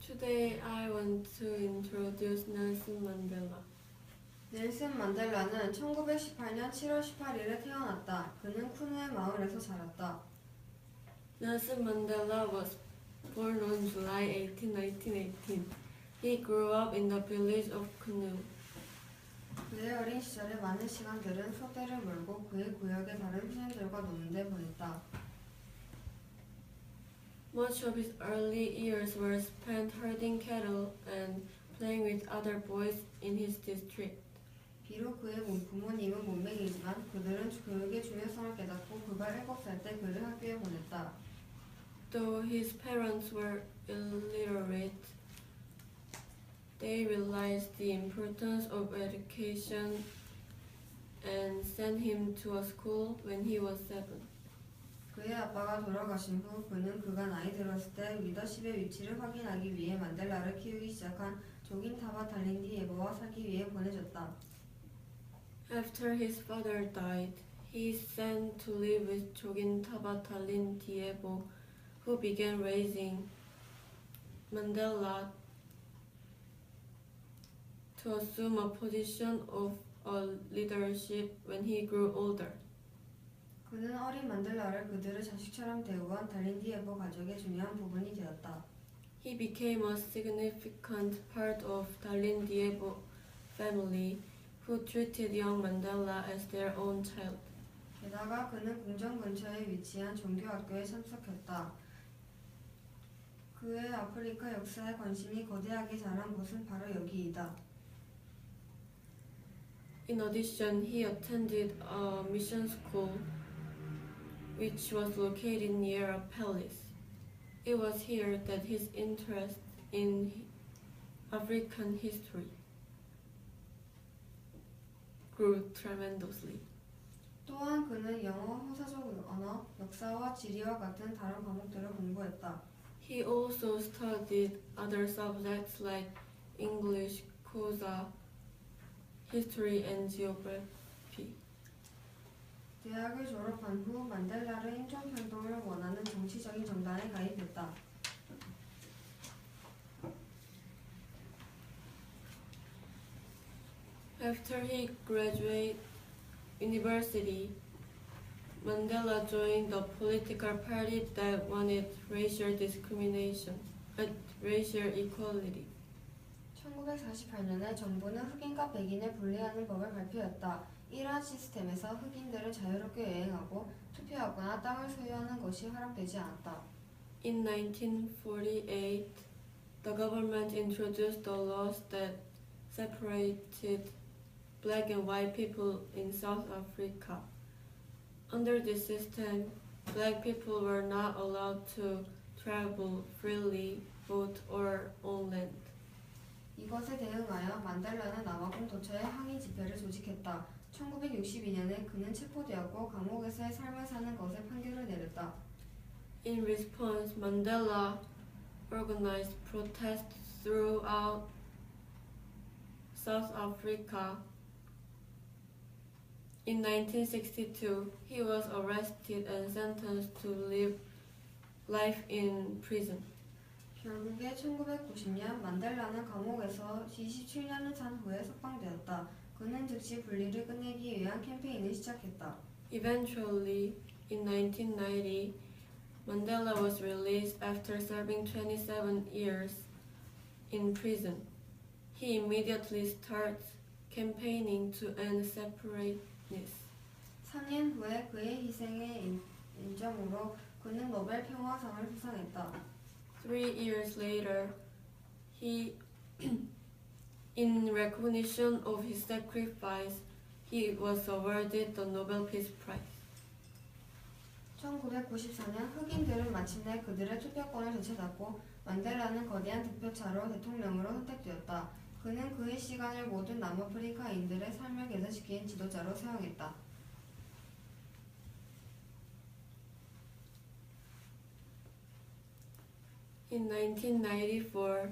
Today I want to introduce Nelson Mandela. 넬슨 만델라는 1918년 7월 18일에 태어났다. 그는 쿠누의 마을에서 자랐다. Nelson Mandela was born on July 18, 1918. He grew up in the village of Kunu. 그의 어린 시절의 많은 시간들은 소떼를 몰고 그의 구역의 다른 소년들과 노는 데 보냈다. Much of his early years were spent herding cattle and playing with other boys in his district. 비록 그의 부모님은 문맹이지만 그들은 교육의 중요성을 깨닫고 그가 7살 때 그를 학교에 보냈다. Though his parents were illiterate, they realized the importance of education and sent him to a school when he was 7. 그의 아빠가 돌아가신 후 그는 그가 나이 들었을 때 리더십의 위치를 확인하기 위해 만델라를 키우기 시작한 조긴타바 달린디에보와 살기 위해 보내졌다. After his father died, he is sent to live with Jogintabat Talin-Diebo, who began raising Mandela to assume a position of leadership when he grew older. 그는 어린 만델라를 그들의 자식처럼 대우한 달린디에보 가족의 중요한 부분이 되었다. He became a significant part of Talin-Diebo family, who treated young Mandela as their own child. 게다가 그는 궁전 근처에 위치한 종교학교에 참석했다. 그의 아프리카 역사에 관심이 거대하게 자란 곳은 바로 여기이다. In addition, he attended a mission school which was located near a palace. It was here that his interest in African history grew tremendously. 또한 그는 영어, 호사적 언어, 역사와 지리와 같은 다른 과목들을 공부했다. He also studied other subjects like English, Kosa, history, and geography. 대학을 졸업한 후 만델라를 인종평등을 원하는 정치적인 정당에 가입했다. After he graduated university, Mandela joined the political party that wanted racial equality. 1948년에 정부는 흑인과 백인을 분리하는 법을 발표했다. 이러한 시스템에서 흑인들은 자유롭게 여행하고 투표하거나 땅을 소유하는 것이 허락되지 않았다. In 1948, the government introduced the laws that separated black and white people in South Africa. Under this system, black people were not allowed to travel freely, vote, or own land. 이것에 대응하여 만델라는 남아공 도처에 항의 집회를 조직했다. 1962년에 그는 체포되었고 감옥에서의 삶을 사는 것에 판결을 내렸다. In response, Mandela organized protests throughout South Africa. In 1962, he was arrested and sentenced to live life in prison. 결국에 1990년 만델라는 감옥에서 27년을 산 후에 석방되었다. 그는 즉시 분리를 끝내기 위한 캠페인을 시작했다. Eventually, in 1990, Mandela was released after serving 27 years in prison. He immediately started campaigning to end separateness. 3년 후에 그의 희생의 인정으로 그는 노벨 평화상을 수상했다. 3 years later, in recognition of his sacrifice, he was awarded the Nobel Peace Prize. 1994년 흑인들은 마침내 그들의 투표권을 되찾았고 만델라는 거대한 득표차로 대통령으로 선택되었다. 그는 그의 시간을 모든 남아프리카인들의 삶을 개선시킨 지도자로 사용했다. In 1994,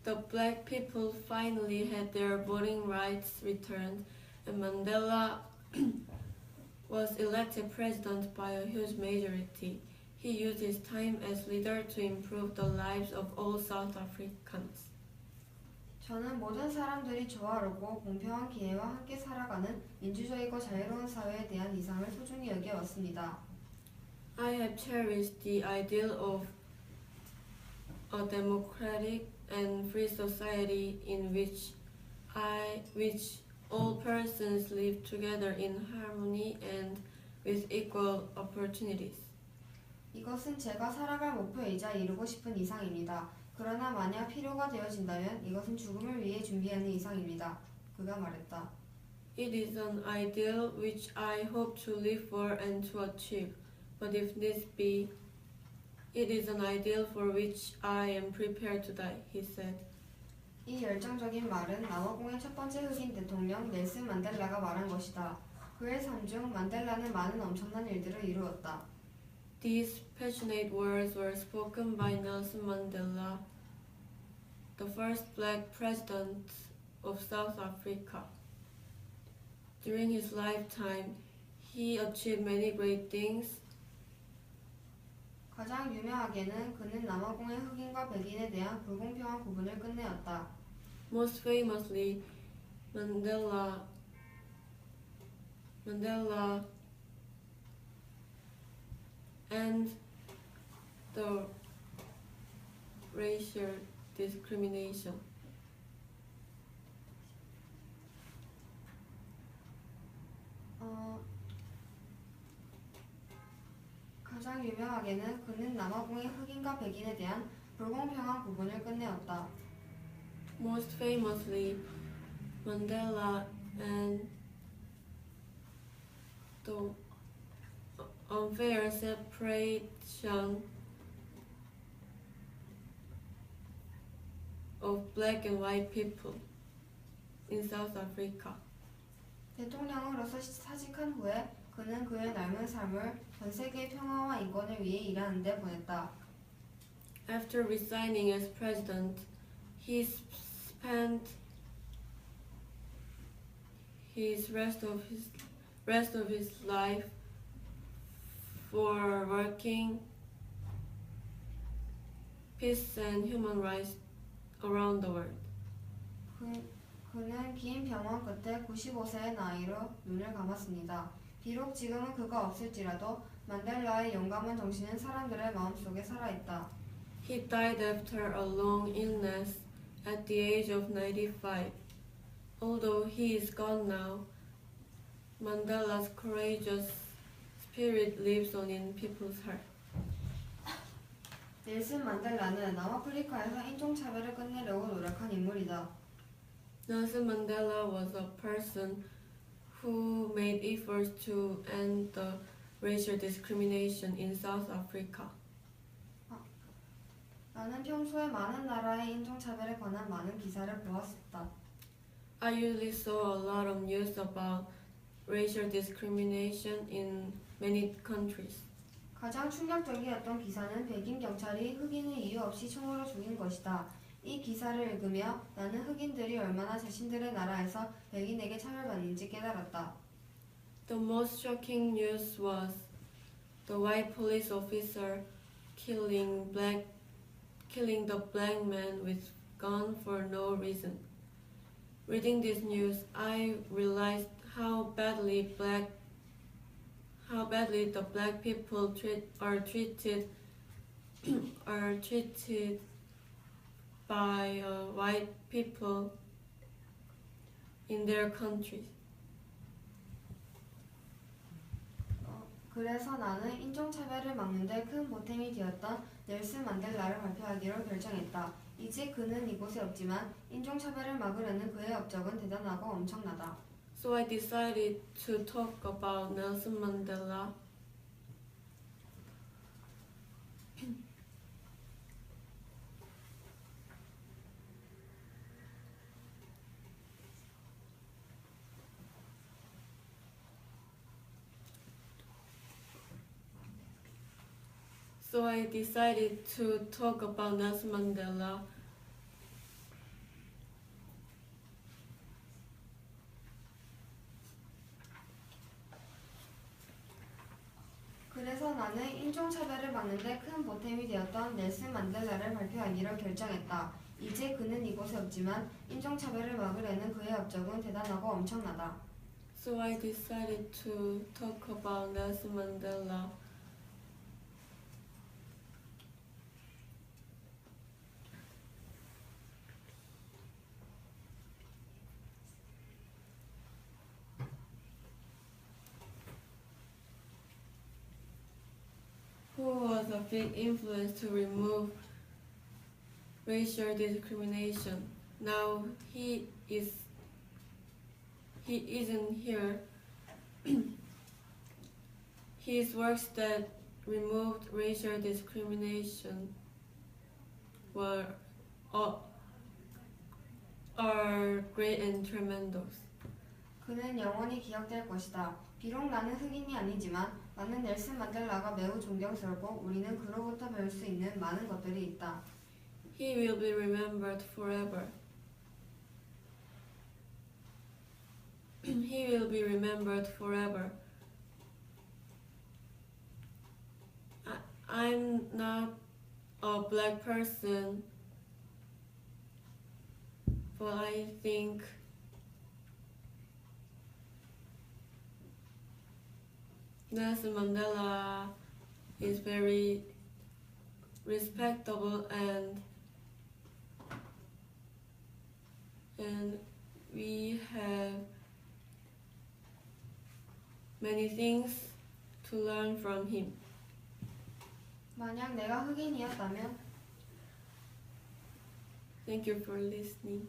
the black people finally had their voting rights returned, and Mandela was elected president by a huge majority. He used his time as leader to improve the lives of all South Africans. 저는 모든 사람들이 조화롭고 공평한 기회와 함께 살아가는 민주적이고 자유로운 사회에 대한 이상을 소중히 여겨왔습니다. I have cherished the ideal of a democratic and free society in which all persons live together in harmony and with equal opportunities. 이것은 제가 살아갈 목표이자 이루고 싶은 이상입니다. 그러나 만약 필요가 되어진다면 이것은 죽음을 위해 준비하는 이상입니다. 그가 말했다. It is an ideal which I hope to live for and to achieve, but if needs be, it is an ideal for which I am prepared to die, he said. 이 열정적인 말은 남아공의 첫 번째 흑인 대통령 넬슨 만델라가 말한 것이다. 그의 삶 중 만델라는 많은 엄청난 일들을 이루었다. These passionate words were spoken by Nelson Mandela, the first black president of South Africa. During his lifetime, he achieved many great things. 가장 유명하게는 그는 남아공의 흑인과 백인에 대한 불공평한 구분을 끝내었다. Most famously, Mandela and the racial discrimination. 가장 유명하게는 그는 남아공의 흑인과 백인에 대한 불공평한 구분을 끝내었다. Most famously, Mandela and the unfair separation of black and white people in South Africa. 대통령으로서 사직한 후에 그는 그의 남은 삶을 전 세계의 평화와 인권을 위해 일하는 데 보냈다. After resigning as president, he spent his rest of his life for working peace and human rights around the world. 그는 긴 병원 끝에 95세의 나이로 눈을 감았습니다. 비록 지금은 그가 없을지라도 만델라의 용감한 정신은 사람들의 마음속에 살아있다. He died after a long illness at the age of 95. Although he is gone now, Mandela's courageous spirit lives on in people's heart. 넬슨 만델라는 남아프리카에서 인종차별을 끝내려고 노력한 인물이다. Nelson Mandela was a person who made efforts to end the racial discrimination in South Africa. 나는 평소에 많은 나라의 인종차별에 관한 많은 기사를 보았었다. I usually saw a lot of news about racial discrimination in many countries. 가장 충격적이었던 기사는 백인 경찰이 흑인을 이유 없이 총으로 죽인 것이다. 이 기사를 읽으며 나는 흑인들이 얼마나 자신들의 나라에서 백인에게 차별받는지 깨달았다. The most shocking news was the white police officer killing the black man with gun for no reason. Reading this news, I realized how badly the black people are treated by white people in their countries. 그래서 나는 인종차별을 막는 데 큰 보탬이 되었던 넬슨 만델라를 발표하기로 결정했다. 이제 그는 이곳에 없지만 인종차별을 막으려는 그의 업적은 대단하고 엄청나다. So I decided to talk about Nelson Mandela. So I decided to talk about Nelson Mandela. 나는 인종차별을 막는데 큰 보탬이 되었던 넬슨 만델라를 발표하기로 결정했다. 이제 그는 이곳에 없지만 인종차별을 막으려는 그의 업적은 대단하고 엄청나다. So I decided to talk about Nelson Mandela. Who was a big influence to remove racial discrimination. Now he isn't here. His works that removed racial discrimination are great and tremendous. 그는 영원히 기억될 것이다. 비록 나는 흑인이 아니지만 나는 넬슨 만델라가 매우 존경스럽고 우리는 그로부터 배울 수 있는 많은 것들이 있다. He will be remembered forever. He will be remembered forever. I'm not a black person, but I think Nelson Mandela is very respectable and we have many things to learn from him. 만약 내가 흑인이었다면 Thank you for listening.